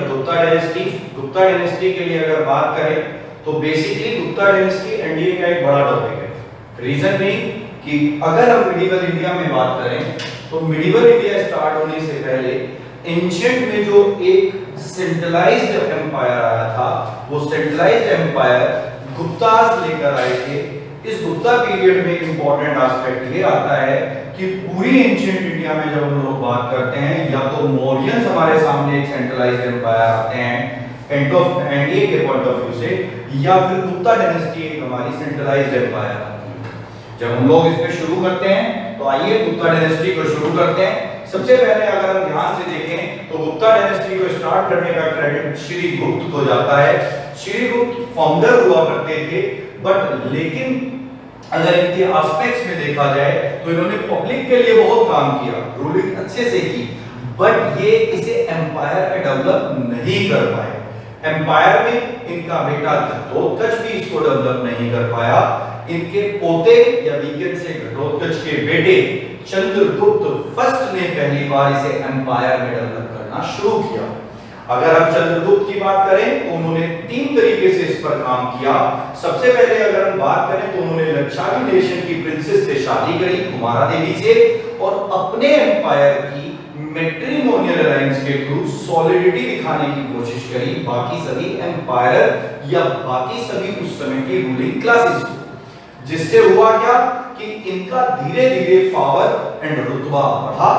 Gupta dynasty के लिए अगर बात करें तो बेसिकली गुप्ता डायनेस्टी एनडीए का एक बड़ा टॉपिक है। रीजन नहीं कि अगर हम मिडिवल इंडिया में बात करें तो मिडिवल इंडिया स्टार्ट होने से पहले एंशिएंट में जो एक सेंट्रलाइज्ड एम्पायर आया था, वो सेंट्रलाइज्ड एम्पायर गुप्तास लेकर आए थे। इस गुप्ता पीरियड में इंपॉर्टेंट एस्पेक्ट ये आता है कि पूरी एंशिएंट इंडिया में जब हम लोग बात करते हैं, या तो मौर्यंस हमारे सामने एक सेंट्रलाइज्ड एम्पायर आते हैं एनडीए के पॉइंट ऑफ व्यू से, या फिर गुप्ता डायनेस्टी एक हमारी सेंट्रलाइज्ड एम्पायर आती है। जब हम लोग इसमें शुरू करते हैं तो आइए गुप्ता डायनेस्टी को शुरू करते हैं। सबसे पहले अगर हम ध्यान से देखें तो गुप्ता डायनेस्टी को स्टार्ट करने का क्रेडिट श्री गुप्त को जाता है। श्री गुप्त फाउंडर हुआ करते थे, बट लेकिन अगर इनके एस्पेक्ट्स में देखा जाए तो इन्होंने पब्लिक के लिए बहुत काम किया, रूलिंग अच्छे से की, बट ये इसे एम्पायर में डेवलप नहीं कर पाए। एम्पायर में इनका बेटा घटोत्कच भी इसको डेवलप नहीं कर पाया। इनके पोते या वीकेंड से घटोत्कच के बेटे चंद्रगुप्त फर्स्ट ने पहली बार इसे एम्पायर में डेवलप करना शुरू किया। अगर हम चंद्रगुप्त की बात करें तो उन्होंने 3 तरीके से इस पर काम किया। सबसे पहले अगर हम बात करें तो उन्होंने लक्षावी नेशन की प्रिंसेस से शादी करी, कुमारा देवी से, और अपने एम्पायर की मैट्रिमोनियल अलायंस के थ्रू सॉलिडिटी दिखाने की कोशिश करी बाकी सभी एम्पायर या बाकी सभी उस समय की रूलिंग क्लासेस को। जिससे हुआ क्या कि इनका धीरे धीरे पावर एंड रुतबा बढ़ा।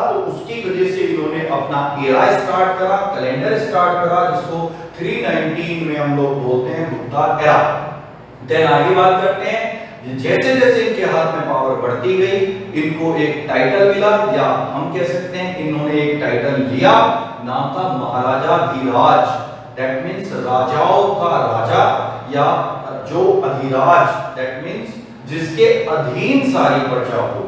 तो उसकी वजह से इन्होंने अपना एरा स्टार्ट करा, कैलेंडर स्टार्ट करा, जिसको 319 में हम लोग बोलते हैं गुप्ता एरा। देन आगे बात करते हैं, जैसे जैसे इनके हाथ में पावर बढ़ती गई, इनको एक टाइटल मिला, या हम कह सकते हैं इन्होंने एक टाइटल लिया, नाम था महाराजा धीराज। दैट मींस राजाओं का राजा, या जो अधिराज, दैट मींस जिसके अधीन सारी प्रजा हो।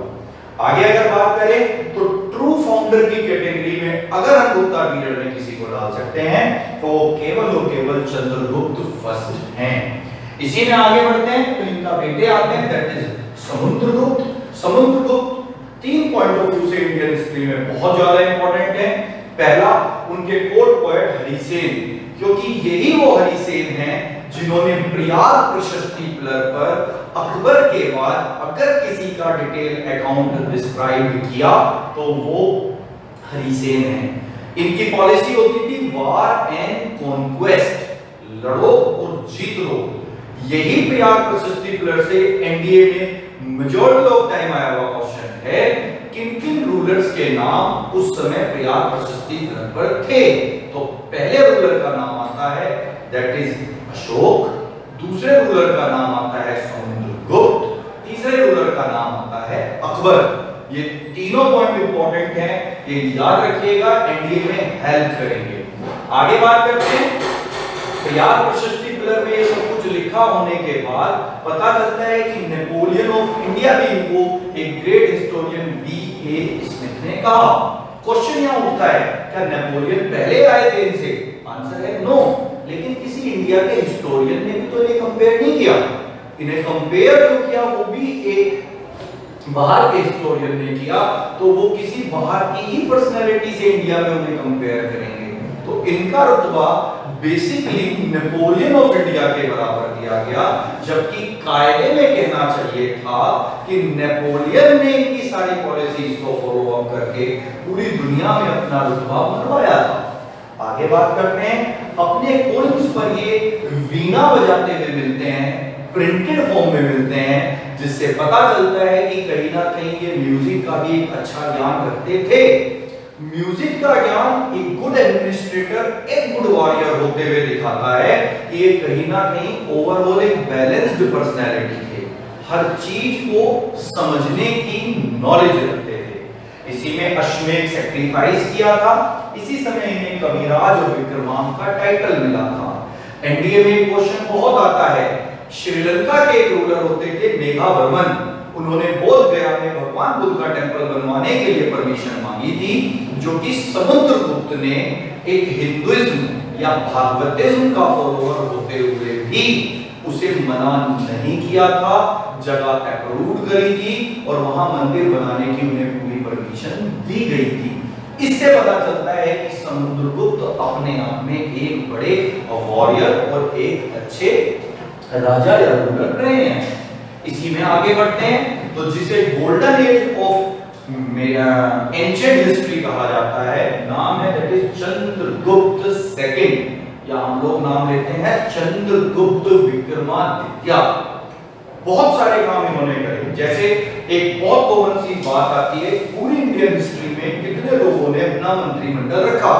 आगे अगर बात करें तो ट्रू फाउंडर की कैटेगरी में अगर हम गुप्ता पीरियड में किसी को डाल सकते हैं तो केवल और केवल चंद्रगुप्त फर्स्ट हैं। इसी में आगे बढ़ते हैं तो इनका बेटे आते हैं, that is Samudragupta. Samudragupta 3 point of view से इंडियन हिस्ट्री में बहुत ज्यादा इंपॉर्टेंट है। पहला, उनके कोर्ट पोएट हरिसेन, क्योंकि यही वो हरिसेन हैं जिन्होंने प्रयाग प्रशस्ति पिलर पर अकबर के बाद अगर किसी का डिटेल अकाउंट डिस्क्राइब किया तो वो हरिसेन हैं। इनकी पॉलिसी होती थी वार एंड कॉन्क्वेस्ट, लड़ो और जीत लो। यही प्रयाग प्रशस्ति पिलर से एनडीए में मेजॉरिटी ऑफ टाइम आया हुआ क्वेश्चन है, किन किन रूलर्स के नाम उस समय प्रयाग प्रशस्ति पिलर पर थे। तो पहले रूलर का नाम आता है दैट इज अशोक, दूसरे रूलर का नाम आता है समुद्रगुप्त, तीसरे रूलर का नाम आता है अकबर। ये तीनों पॉइंट इंपॉर्टेंट हैं, ये याद रखिएगा, एनडीए में हेल्प करेंगे। आगे बात करते हैं, प्रयाग प्रशस्ति पिलर में ये सब कुछ लिखा होने के बाद पता चलता है कि नेपोलियन ऑफ इंडिया भी इनको एक ग्रेट हिस्टोरियन बी.ए. स्मिथ ने कहा। क्वेश्चन यहां उठता है, क्या नेपोलियन पहले आए थे इनसे? आंसर है नो, लेकिन किसी इंडिया के हिस्टोरियन ने भी तो इन्हें कंपेयर नहीं किया। इन्हें कंपेयर जो किया वो भी एक बाहर के हिस्टोरियन ने किया, तो वो किसी बाहर की ही पर्सनैलिटी से इंडिया में उन्हें कंपेयर करेंगे। तो इनका रुतबा बेसिकली नेपोलियन ऑफ इंडिया के बराबर दिया गया, जबकि कायदे में कहना चाहिए था कि नेपोलियन ने इनकी सारी पॉलिसीज को फॉलो अप करके पूरी दुनिया में अपना रुतबा बनवाया था। आगे बात करते हैं, अपने कोइंस पर ये वीणा बजाते हुए मिलते हैं, प्रिंटेड फॉर्म में मिलते हैं, जिससे पता चलता है कि कहीं ना कहीं ये म्यूजिक का भी एक अच्छा ज्ञान रखते थे। म्यूजिक का ज्ञान एक गुड एडमिनिस्ट्रेटर, एक गुड वॉरियर होते हुए दिखाता है कि ये कहीं ना कहीं ओवरऑल एक बैलेंस्ड पर्सनैलिटी थे, हर चीज को समझने की नॉलेज रखते थे। इसी में अश्वमेध सैक्रिफाइस किया था, इसी समय इन्हें कविराज और विक्रमांक का टाइटल मिला था। एनडीए में क्वेश्चन बहुत आता है, श्रीलंका के एक रूलर होते थे मेघावर्मन, उन्होंने बोध गया में भगवान बुद्ध का टेंपल बनवाने के लिए परमिशन मांगी थी, जो कि समुद्रगुप्त ने एक हिंदुइज्म या भागवतिज्म का फॉलोअर होते हुए भी उसे मना नहीं किया था, जगह अप्रूव करी थी और वहां मंदिर बनाने की उन्हें पूरी परमिशन दी गई थी। इससे पता चलता है कि समुद्रगुप्त अपने आप में एक बड़े वॉरियर और एक अच्छे राजा या रूलर रहे हैं। इसी में आगे बढ़ते हैं, तो जिसे golden age of ancient history कहा जाता है, नाम है दैट इज चंद्रगुप्त सेकंड, या हम लोग नाम लेते हैं चंद्रगुप्त विक्रमादित्य। बहुत सारे काम इन्होंने करे, जैसे एक बहुत कॉमन सी बात आती है, पूरी इंडियन हिस्ट्री में कितने लोगों ने अपना मंत्रिमंडल रखा,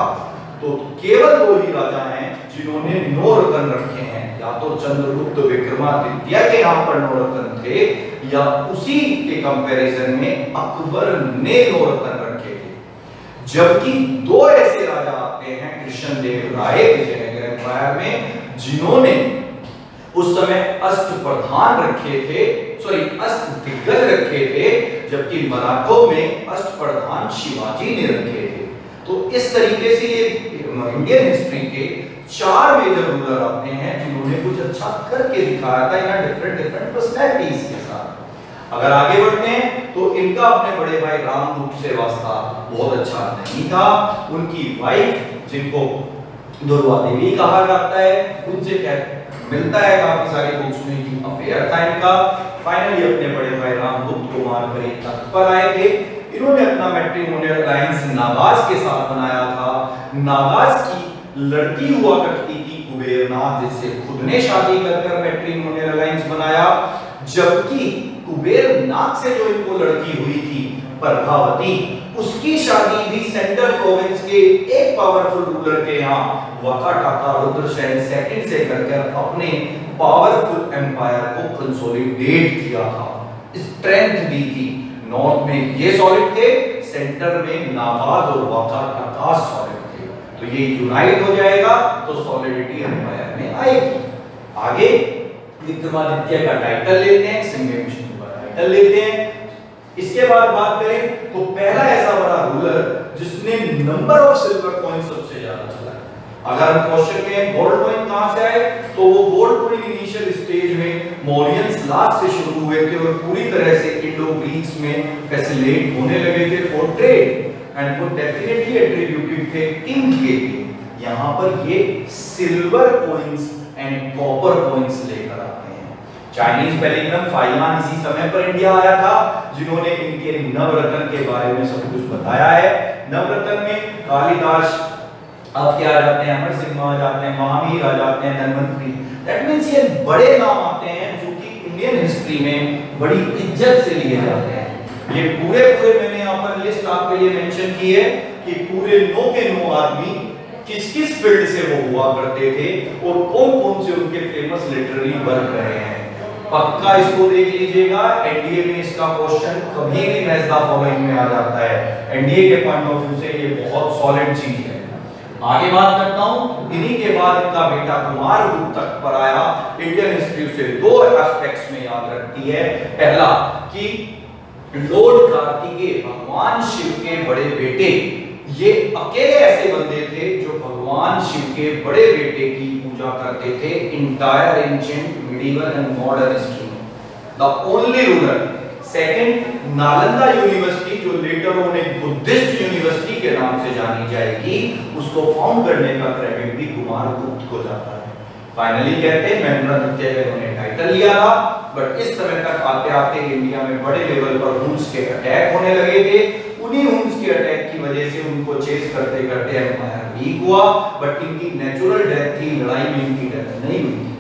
तो केवल 2 ही राजा हैं जिन्होंने 9 रत्न रखे हैं, या तो चंद्रगुप्त विक्रमादित्य के यहाँ पर 9 रत्न थे, या उसी के कंपैरिजन में अकबर ने 9 रत्न रखे थे। जबकि 2 ऐसे राजा आते हैं कृष्णदेव राय विजयनगर एम्पायर में, जिन्होंने उस समय अष्टप्रधान रखे थे, सॉरी अष्टदिग्गज रखे थे, जबकि मराठों में अष्टप्रधान शिवाजी ने रखे थे। तो इस तरीके से ये इंडियन हिस्ट्री के 4 मेजर रूलर आते हैं जिन्होंने कुछ अच्छा करके दिखाया था इन डिफरेंट पर्सनैलिटीज के साथ। अगर आगे बढ़ते हैं तो इनका अपने बड़े भाई रामगुप्त से वास्ता बहुत अच्छा नहीं था। उनकी वाइफ, जिनको दुर्वा देवी कहा जाता है, उनसे क्या मिलता है काफी सारी बुक्स में कि अफेयर था इनका। फाइनली अपने बड़े भाई रामगुप्त को मारकर एक तख्त पर आए थे। इन्होंने अपना मैट्रिमोनियल अलायंस नागाज के साथ बनाया था। नागाज की लड़की हुआ करती थी कुबेरनाथ, जिससे खुद ने शादी कर मैट्रिमोनियल अलायंस बनाया। जबकि कुबेरनाथ से जो इनको लड़की हुई थी प्रभावती, उसकी शादी भी सेंट्रल प्रोविंस के एक पावरफुल रूलर के यहाँ वाकाटाका रुद्रसेन सेकंड से करकर अपने पावरफुल एम्पायर को कंसोलिडेट किया था, स्ट्रेंथ दी थी। नॉर्थ में ये सॉलिड थे, सेंटर में नागाज और वाकाटाका सॉलिड थे। तो ये यूनाइट हो जाएगा तो सॉलिडिटी एम्पायर में आएगी। आगे विक्रमादित्य का टाइटल लेते हैं, सिंह विष्णु का टाइटल लेते हैं। इसके बाद बात करें तो पहला ऐसा बड़ा रूलर जिसने नंबर ऑफ सिल्वर कॉइन सबसे ज्यादा चलाया। अगर हम क्वेश्चन में गोल्ड कॉइन कहां से आए, तो वो गोल्ड कॉइन इनिशियल स्टेज में मौर्यंस लास्ट से शुरू हुए थे और पूरी तरह से इंडो ग्रीक्स में फैसिलिटेट होने लगे थे फॉर ट्रेड, एंड वो डेफिनेटली एट्रिब्यूटेड थे किंग के लिए। यहां पर ये silver coins and copper coins लेकर आते हैं। चाइनीज पेलिग्रिम फाइयान इसी समय पर इंडिया आया था, जिन्होंने इनके नवरत्न के बारे में सब कुछ बताया है। नवरत्न में कालिदास अब क्या आ जाते हैं, अमर सिंह आ जाते हैं, महावीर आ जाते हैं, धन्वंतरी। दैट मींस ये बड़े नाम आते हैं जो कि इंडियन हिस्ट्री में बड़ी इज्जत से लिए जाते हैं। ये पूरे मैंने यहाँ पर लिस्ट आपके लिए मेंशन की है कि पूरे 9 के 9 आदमी किस किस फील्ड से वो हुआ करते थे और कौन कौन से उनके फेमस लिटरेरी वर्क रहे हैं। पक्का इसको देख लीजिएगा, एनडीए में इसका क्वेश्चन कभी भी मैच द फॉलोइंग में आ जाता है। एनडीए के पॉइंट ऑफ व्यू से ये बहुत सॉलिड चीज है। आगे बात करता हूं, इन्हीं के बाद इनका बेटा कुमारगुप्त तक पर आया। इंडियन हिस्ट्री से 2 एस्पेक्ट्स में याद रखती है। पहला कि लॉर्ड कार्तिकेय भगवान शिव के बड़े बेटे, ये अकेले ऐसे बंदे थे जो भगवान शिव के बड़े बेटे की पूजा करते थे entire ancient medieval and modern history में, the only ruler. Second, Nalanda university जो लेटर ऑन एक बुद्धिस्ट यूनिवर्सिटी के नाम से जानी जाएगी, उसको फाउंड करने का क्रेडिट भी कुमारगुप्त को जाता है। फाइनली कहते हैं महेंद्रगुप्त का इन्होंने टाइटल लिया था, बट इस समय तक आते आते इंडिया में बड़े लेवल पर हुन्स के अटैक होने लगे थे। उन्हीं हुन्स के अटैक की वजह से उनको चेस करते करते एम्पायर वीक हुआ, बट इनकी नेचुरल डेथ थी, लड़ाई में इनकी डेथ नहीं हुई थी।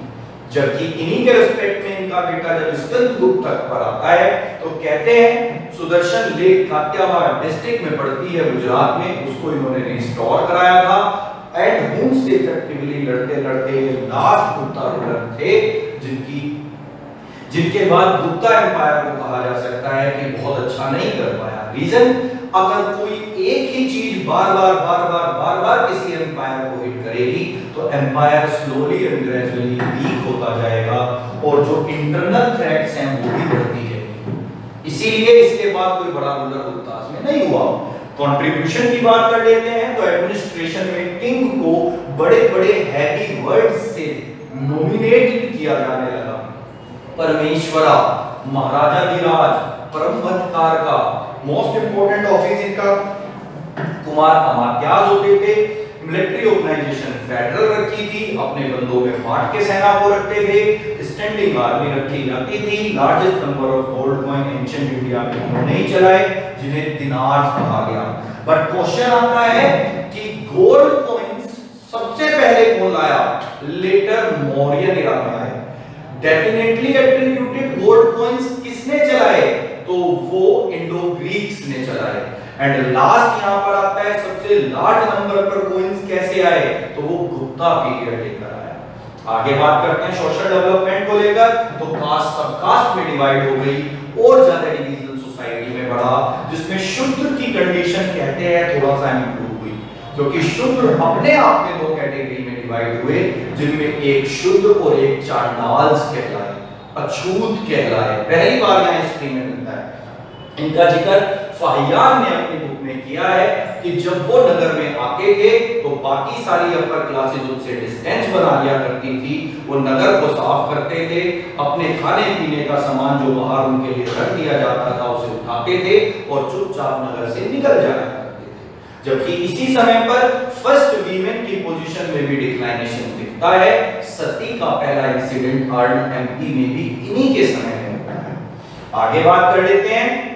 जबकि इन्हीं के रिस्पेक्ट में इनका बेटा जब स्कंदगुप्त तक पर आता है तो कहते हैं सुदर्शन लेक कात्यावाड़ डिस्ट्रिक्ट में पड़ती है गुजरात में, उसको इन्होंने रिस्टोर कराया था। एंड हुन्स से इफेक्टिवली लड़ते लड़ते लास्ट गुप्ता रूलर थे जिनके बाद गुप्ता एम्पायर को कहा जा सकता है कि बहुत अच्छा नहीं कर पाया। रीजन, अगर कोई एक ही चीज बार बार किसी एम्पायर को हिट करेगी तो empire slowly and gradually weak होता जाएगा और जो इंटरनल थ्रेट्स हैं वो भी बढ़ती जाएगी। इसीलिए इसके बाद कोई बड़ा रूलर गुप्तास में नहीं हुआ। कंट्रीब्यूशन की बात कर लेते हैं तो एडमिनिस्ट्रेशन में किंग को बड़े बड़े हैवी वर्ड्स से नॉमिनेट किया जाने लगा। परमेश्वरा, महाराजा धीराज, परम भत्कार का। मोस्ट इंपोर्टेंट ऑफिस इनका कुमार अमात्याज होते थे। मिलिट्री ऑर्गेनाइजेशन फेडरल रखी थी, अपने बंदों में बांट के सेना को रखते थे, स्टैंडिंग आर्मी रखी जाती थी। Largest number of gold coin ancient India में उन्होंने ही चलाए, जिन्हें दिनार्स कहा गया। बट क्वेश्चन आता है कि गोल्ड कॉइन्स सबसे पहले कौन लाया? लेटर मौर्य एरा में आए। डेफिनेटली एट्रिब्यूटेड गोल्ड कॉइन्स किसने चलाए? तो वो इंडो ग्रीक्स ने चलाए। एंड लास्ट यहां पर आता है सबसे लार्ज नंबर पर कॉइन्स कैसे आए? तो वो गुप्ता पीरियड लेकर आया। आगे बात करते हैं सोशल डेवलपमेंट को लेकर। तो कास्ट सब कास्ट में डिवाइड हो गई और ज्यादा डिवीजन सोसाइटी में बढ़ा, जिसमें शूद्र की कंडीशन कहते हैं थोड़ा सा इंप्रूव हुई, क्योंकि शूद्र अपने आप में दो कैटेगरी में डिवाइड हुए, जिनमें एक शूद्र और एक चांडाल्स कहलाए, अछूत कहलाए। पहली बार यहां हिस्ट्री में मिलता है। इनका जिक्र फाहियान ने अपनी बुक में किया है कि जब वो नगर में आते थे तो बाकी सारी अपर क्लासेस उनसे डिस्टेंस बना लिया करती थी। वो नगर को साफ करते थे, अपने खाने पीने का सामान जो बाहर उनके लिए रख दिया जाता था उसे उठाते थे और चुपचाप नगर से निकल जाया करते थे। जबकि इसी समय पर फर्स्ट वीमेन की पोजीशन में भी डिक्लाइनेशन दिखता है। सती का पहला इंसिडेंट अर्न एमपी में भी इन्हीं के समय में होता है। आगे बात कर लेते हैं।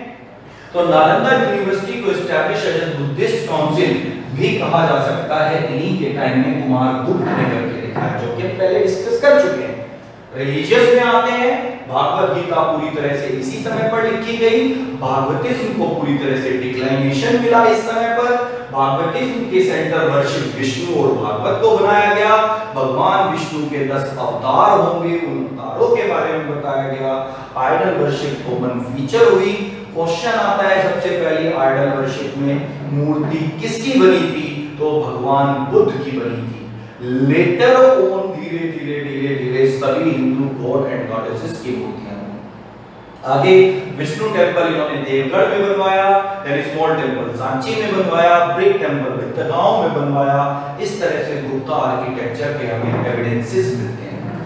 तो नालंदा यूनिवर्सिटी को एस्टैब्लिश एज बुद्धिस्ट काउंसिल भी कहा जा सकता है इन्हीं के टाइम में कुमार गुप्त ने करके दिखाया, जो कि हम पहले डिस्कस कर चुके हैं। रिलीजियस में आते हैं। भागवत गीता पूरी तरह से इसी समय पर लिखी गई। भागवतिज्म को पूरी तरह से डिक्लाइनेशन मिला इस समय पर। भागवतिज्म के सेंटर वर्शिप विष्णु और भागवत को बनाया गया। भगवान विष्णु के 10 अवतार होंगे, उन अवतारों के बारे में बताया गया। आइडल वर्शिप कॉमन फीचर हुई। क्वेश्चन आता है सबसे पहली आइडल वर्शिप में मूर्ति किसकी बनी थी? तो भगवान बुद्ध की बनी थी। लेटर ऑन धीरे धीरे सभी हिंदू गॉड एंड गॉडेसेस की मूर्तियां बनी। आगे विष्णु टेंपल इन्होंने देवगढ़ में बनवाया, देन स्मॉल टेंपल सांची में बनवाया, ब्रिक टेंपल भित्तगांव में बनवाया। इस तरह से गुप्ता आर्किटेक्चर के हमें एविडेंसेस मिलते हैं।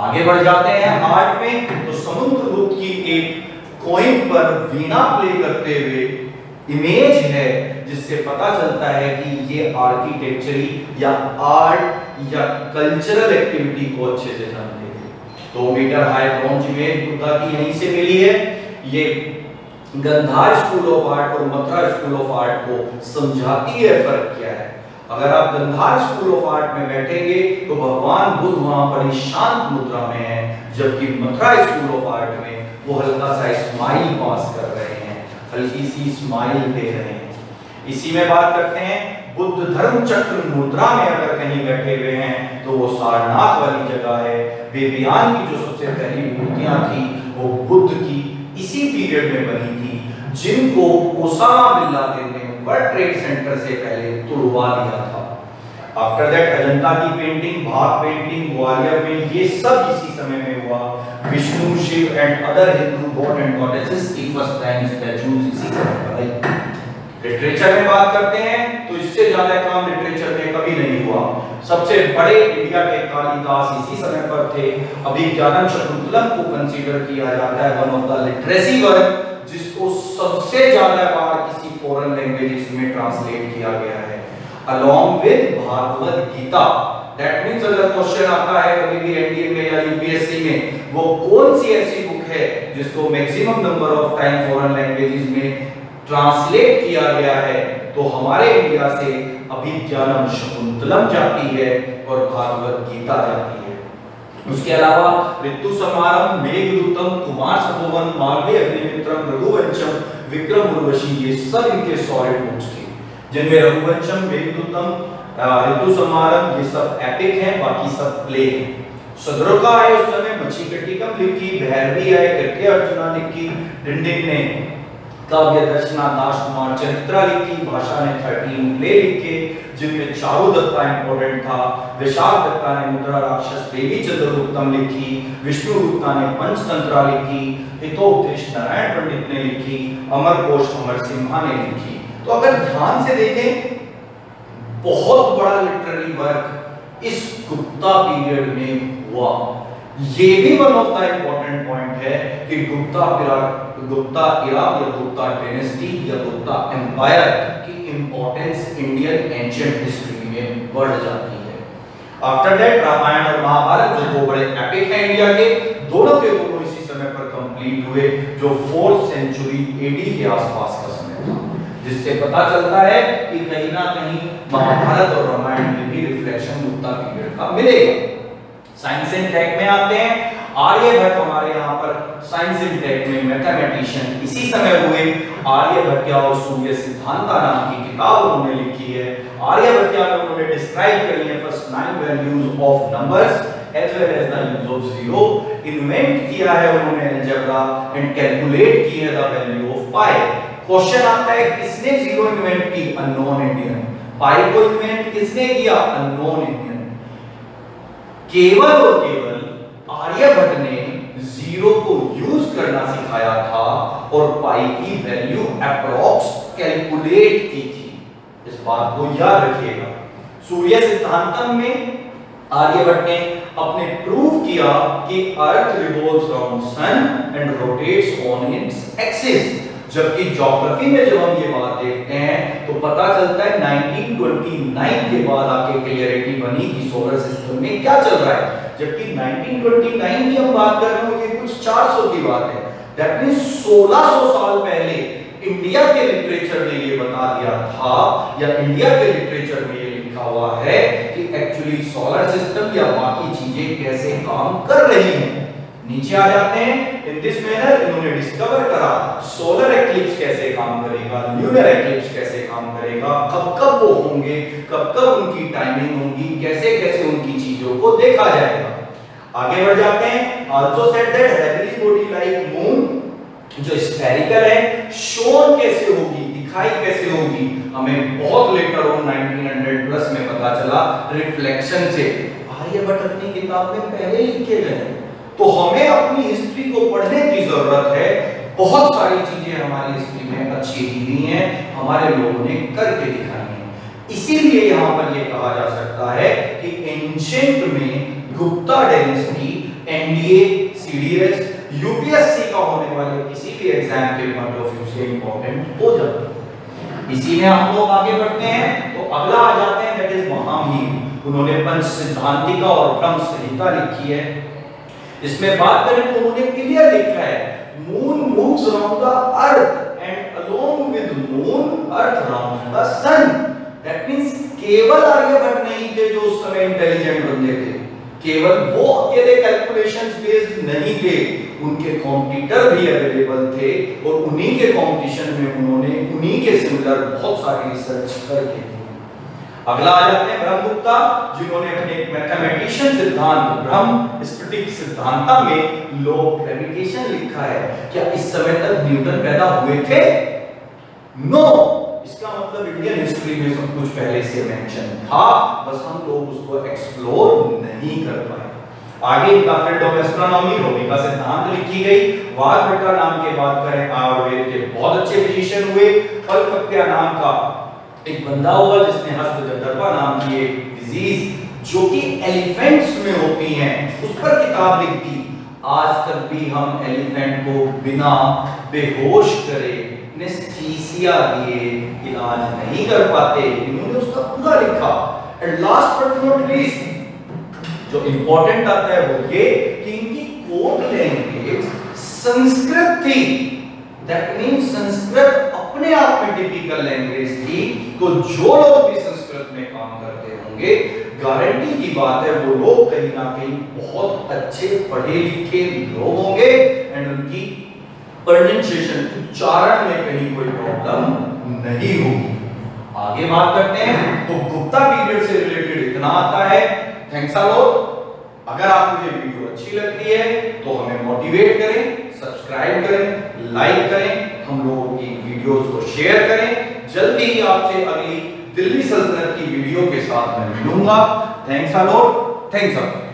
आगे बढ़ जाते हैं आर्ट में। तो समुद्रगुप्त की एक कॉइन पर वीणा प्ले करते हुए इमेज है, जिससे पता चलता है कि ये आर्किटेक्चरली या आर्ट या कल्चरल एक्टिविटी को अच्छे से जानते थे। 2 meter high bronze image Buddha की यहीं से मिली है। ये गंधार स्कूल ऑफ आर्ट और मथुरा स्कूल ऑफ आर्ट को समझाती है फर्क क्या है। अगर आप गंधार स्कूल ऑफ आर्ट में बैठेंगे तो भगवान बुद्ध वहां बड़ी शांत मुद्रा में है, जबकि मथुरा स्कूल ऑफ आर्ट में वो हल्का सा स्माइल पास कर रहे हैं, हल्की सी स्माइल दे रहे हैं। इसी में बात करते हैं बुद्ध धर्म चक्र मुद्रा में अगर कहीं बैठे हुए हैं तो वो सारनाथ वाली जगह है। बेबियान की जो सबसे पहली मूर्तियां थी वो बुद्ध की इसी पीरियड में बनी थी, जिनको ओसामा बिन लादेन ने वर्ल्ड ट्रेड सेंटर से पहले तुड़वा दिया था। आफ्टर दैट अजंता की पेंटिंग, भाग पेंटिंग ग्वालियर में, ये सब इसी समय में हुआ। Vishnu, Shiva and other Hindu god and goddesses की फर्स्ट टाइम स्टैचूज इसी समय पर आई। लिटरेचर में बात करते हैं तो इससे ज्यादा काम लिटरेचर में कभी नहीं हुआ। सबसे बड़े इंडिया के कालिदास इसी समय पर थे। अभिज्ञानम शकुंतलम को कंसीडर किया जाता है one of the literacy work, जिसको सबसे ज्यादा बार किसी फॉरेन लैंग्वेजेस में ट्रांसलेट किया गया है, along with Bhagavad Gita. That means अगर क्वेश्चन आता है कभी भी एनडीए में या यूपीएससी में, वो कौन सी ऐसी बुक है जिसको maximum number of time foreign languages में ट्रांसलेट किया गया है, तो हमारे इंडिया से अभिज्ञानम शकुंतलम जाती है और भागवत गीता जाती है। उसके अलावा ऋतु समारंभ, मेघदूतम, कुमार सपोवन, मालवीय अग्निमित्रम, रघुवंशम, विक्रम उर्वशी, ये सब इनके सॉलिड बुक्स थे, जिनमें रघुवंशम, मेघदूतम, ऋतु समारंभ ये सब एपिक हैं, बाकी सब प्ले हैं। सदरुका है उस समय, मछीकटिकम लिखी, भैरवी है, कृत्य अर्जुना लिखी, डिंडिन ने काव्य दर्शना, दास कुमार चरित्रा लिखी, भाषा ने 13 प्ले लिखे, जिनमें चारु दत्ता इंपॉर्टेंट था। विशाख दत्ता ने मुद्रा राक्षस, देवी चंद्रगुप्तम लिखी, विष्णु गुप्ता ने पंचतंत्रा लिखी, हितोपदेश नारायण पंडित ने लिखी, अमरकोश अमर सिम्हा ने लिखी। तो अगर ध्यान से देखें, बहुत बड़ा लिटरेरी वर्क इस गुप्ता पीरियड में हुआ। ये भी one of the important point है कि गुप्ता इरा या गुप्ता डायनेस्टी या गुप्ता एम्पायर की इंपॉर्टेंस इंडियन एंशिएंट हिस्ट्री में बढ़ जाती है। आफ्टर दैट रामायण और महाभारत जो दो बड़े एपिक हैं इंडिया के दोनों इसी समय पर कंप्लीट हुए, जो 4th सेंचुरी एडी के आसपास का समय था, जिससे पता चलता है कि कहीं ना कहीं महाभारत और रामायण में भी रिफ्लेक्शन गुप्ता पीरियड का मिलेगा। साइंस एंड टेक में आते हैं। आर्यभट्ट हमारे यहाँ पर साइंस एंड टेक में मैथमेटिशियन इसी समय हुए। आर्यभट्टिया और सूर्य सिद्धांता नाम की किताब उन्होंने लिखी है। आर्यभट्टिया में उन्होंने डिस्क्राइब करी है first 9 values of numbers as well as the use of zero. Invent किया है उन्होंने अलजेब्रा एंड कैलकुलेट की है the value of pi. Question आता है किसने जीरो इन्वेंट की? Unknown Indian. पाई को इन्वेंट किसने किया? Unknown Indian. केवल और केवल आर्यभट्ट ने जीरो को यूज करना सिखाया था और पाई की वैल्यू अप्रॉक्स कैलकुलेट की थी। इस बात को याद रखिएगा। सूर्य सिद्धांतम में आर्यभट्ट ने अपने प्रूव किया कि earth revolves around sun and rotates on its axis. जबकि ज्योग्राफी में जब हम ये बात देखते हैं तो पता चलता है 1929 के बाद आके क्लियरिटी बनी कि सोलर सिस्टम में क्या चल रहा है। जबकि 1929 की हम बात कर रहे हो ये कुछ 400 की बात है। दैट मींस 1600 साल पहले इंडिया के लिटरेचर ने ये बता दिया था या इंडिया के लिटरेचर में ये लिखा हुआ है कि एक्चुअली सोलर सिस्टम या बाकी चीजें कैसे काम कर रही हैं। नीचे आ जाते हैं। इन दिस मैनर इन्होंने डिस्कवर करा सोलर एक्लिप्स कैसे काम करेगा, ल्यूनर एक्लिप्स कैसे काम करेगा, कब कब वो होंगे, कब कब उनकी टाइमिंग होगी, कैसे कैसे उनकी चीजों को देखा जाएगा। आगे बढ़ जाते हैं। Also said that heavenly body like moon जो स्फेरिकल है शोन कैसे होगी, दिखाई कैसे होगी, हमें बहुत लेटर ऑन 1900 प्लस में पता चला रिफ्लेक्शन से। आर्यभट्ट अपनी किताब में पहले ही लिखे गए हैं। तो हमें अपनी हिस्ट्री को पढ़ने की जरूरत है। बहुत सारी चीजें हमारी हिस्ट्री में अच्छी दी हुई हैं, हमारे लोगों ने करके दिखाई हैं। इसीलिए यहां पर यह कहा जा सकता है कि एंशिएंट में Gupta dynasty NDA, CDS, UPSC का होने वाले किसी भी एग्जाम के पॉइंट ऑफ व्यू से इंपॉर्टेंट हो जाता है। इसी में हम लोग आगे बढ़ते हैं। तो अगला आ जाते हैं दैट इज महावीर। उन्होंने पंच सिद्धांतिका और ब्रह्म संहिता लिखी है। इसमें बात करें तो उन्होंने क्लियर लिखा है moon moves around the earth and along with moon earth around the sun. That means केवल आर्यभट्ट नहीं थे जो उस समय इंटेलिजेंट बंदे थे, केवल वो अकेले कैलकुलेशंस बेस्ड नहीं थे, उनके कॉम्पिटिटर भी अवेलेबल थे और उन्हीं के कंपटीशन में उन्होंने उन्हीं के सिमिलर बहुत सारी रिसर्च करके दी। अगला आ जाते हैं ब्रह्मगुप्ता, जिन्होंने अपने मैथमेटिशियन सिद्धांत ब्रह्म स्फटिक सिद्धांता में लॉ ऑफ ग्रेविटेशन लिखा है। क्या इस समय तक न्यूटन पैदा हुए थे? नो। इसका मतलब इंडियन हिस्ट्री में सब कुछ पहले से मेंशन था, बस हम लोग उसको एक्सप्लोर नहीं कर पाए। आगे इनका फील्ड ऑफ एस्ट्रोनॉमी रोमी का सिद्धांत लिखी गई। वाघभट्टा नाम के बात करें आयुर्वेद के बहुत अच्छे फिजिशियन हुए। फलकप्या नाम का एक बंदा हुआ जिसने हस्तगर्भा नाम की एक डिजीज जो कि एलिफेंट्स में होती हैं उस पर किताब लिख दी। आज तक भी हम एलिफेंट को बिना बेहोश करे एनेस्थीसिया दिए इलाज नहीं कर पाते। इन्होंने उसका पूरा लिखा। And last but not least जो इंपॉर्टेंट आता है वो ये कि इनकी कोड लैंग्वेज संस्कृत थी। दैट मींस संस्कृत अपने आप में टिपिकल लैंग्वेज थी। तो जो लोग भी संस्कृत में काम करते होंगे गारंटी की बात है वो लोग कहीं ना कहीं बहुत अच्छे पढ़े लिखे लोग होंगे एंड उनकी प्रोनाउंसिएशन उच्चारण में कहीं कोई प्रॉब्लम नहीं होगी। आगे बात करते हैं तो गुप्ता पीरियड से रिलेटेड इतना आता है। Thanks a lot. अगर आपको ये वीडियो अच्छी लगती है तो हमें मोटिवेट करें, सब्सक्राइब करें, लाइक करें, हम लोगों की वीडियोस को शेयर करें। जल्दी ही आपसे अगली दिल्ली सल्तनत की वीडियो के साथ मैं मिलूंगा। Thanks a lot. Thanks a lot.